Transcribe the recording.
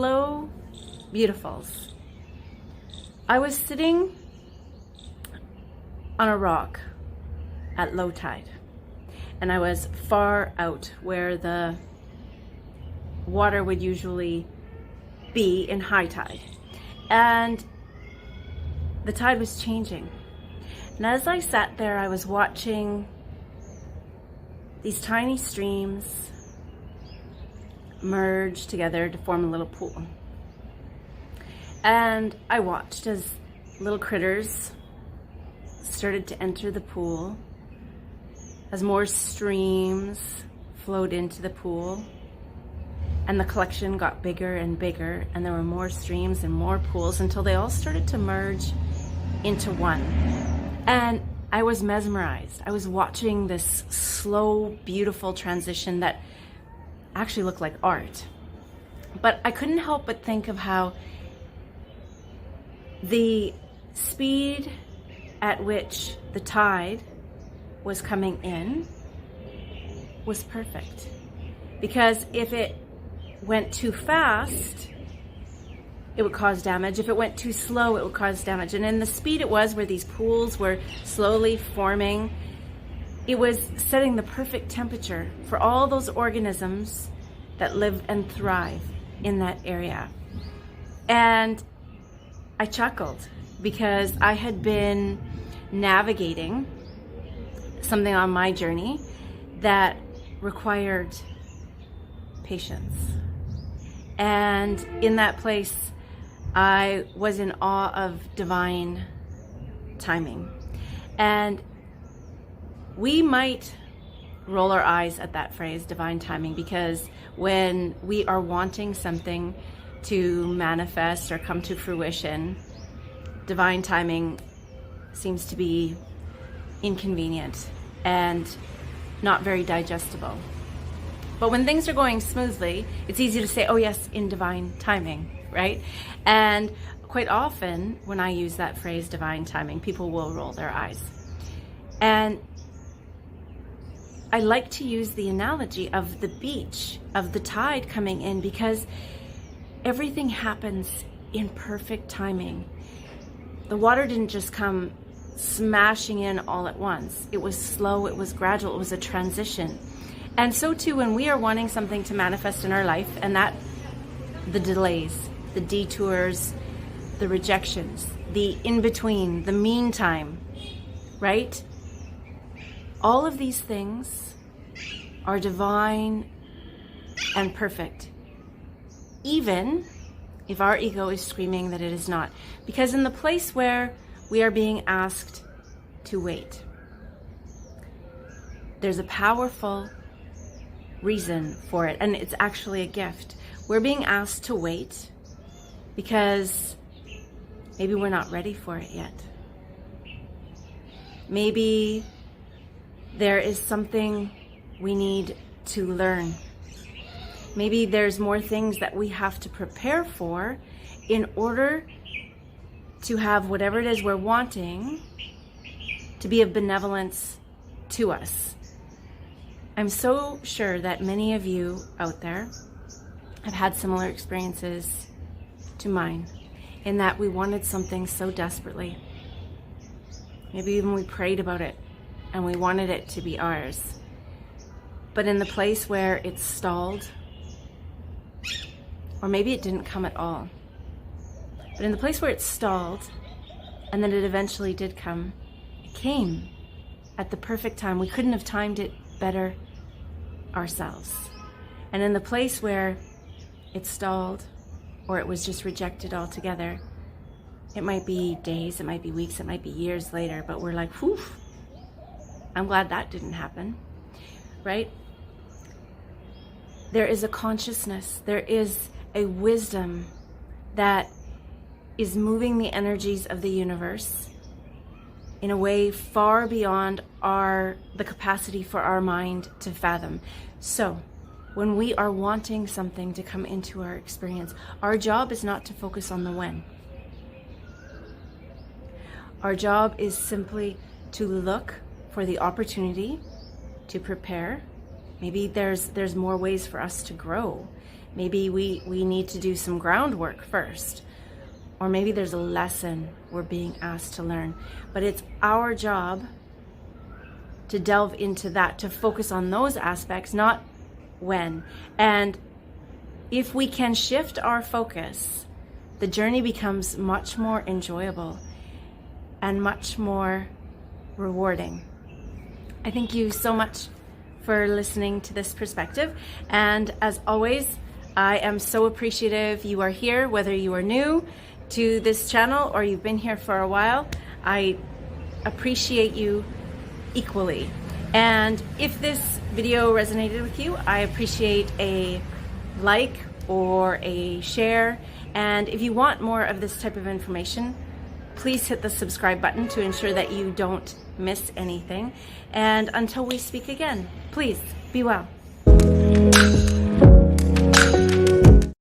Hello, beautifuls. I was sitting on a rock at low tide, and I was far out where the water would usually be in high tide, and the tide was changing. And as I sat there, I was watching these tiny streams merge together to form a little pool. And I watched as little critters started to enter the pool, as more streams flowed into the pool, and the collection got bigger and bigger, and there were more streams and more pools until they all started to merge into one. And I was mesmerized. I was watching this slow, beautiful transition that actually looked like art. But I couldn't help but think of how the speed at which the tide was coming in was perfect. Because if it went too fast, it would cause damage. If it went too slow, it would cause damage. And in the speed it was, where these pools were slowly forming, it was setting the perfect temperature for all those organisms that live and thrive in that area. And I chuckled because I had been navigating something on my journey that required patience. And in that place, I was in awe of divine timing. And we might roll our eyes at that phrase, divine timing, because when we are wanting something to manifest or come to fruition, divine timing seems to be inconvenient and not very digestible. But when things are going smoothly, it's easy to say, oh yes, in divine timing, right? And quite often when I use that phrase, divine timing, people will roll their eyes. And I like to use the analogy of the beach, of the tide coming in, because everything happens in perfect timing. The water didn't just come smashing in all at once. It was slow, it was gradual, it was a transition. And so too, when we are wanting something to manifest in our life, and that the delays, the detours, the rejections, the in-between, the meantime, right? All of these things are divine and perfect, even if our ego is screaming that it is not. Because in the place where we are being asked to wait, there's a powerful reason for it, and it's actually a gift. We're being asked to wait because maybe we're not ready for it yet. Maybe there is something we need to learn. Maybe there's more things that we have to prepare for in order to have whatever it is we're wanting to be of benevolence to us. I'm so sure that many of you out there have had similar experiences to mine, in that we wanted something so desperately. Maybe even we prayed about it and we wanted it to be ours. But in the place where it stalled, or maybe it didn't come at all, but in the place where it stalled and then it eventually did come, it came at the perfect time. We couldn't have timed it better ourselves. And in the place where it stalled, or it was just rejected altogether, it might be days, it might be weeks, it might be years later, but we're like, whew, I'm glad that didn't happen, right? There is a consciousness, there is a wisdom that is moving the energies of the universe in a way far beyond the capacity for our mind to fathom. So when we are wanting something to come into our experience, our job is not to focus on the when. Our job is simply to look for the opportunity to prepare. Maybe there's more ways for us to grow. Maybe we need to do some groundwork first. Or maybe there's a lesson we're being asked to learn. But it's our job to delve into that, to focus on those aspects, not when. And if we can shift our focus, the journey becomes much more enjoyable and much more rewarding. I thank you so much for listening to this perspective. And as always, I am so appreciative you are here, whether you are new to this channel or you've been here for a while. I appreciate you equally. And if this video resonated with you, I appreciate a like or a share. And if you want more of this type of information, please hit the subscribe button to ensure that you don't miss anything. And until we speak again, please be well.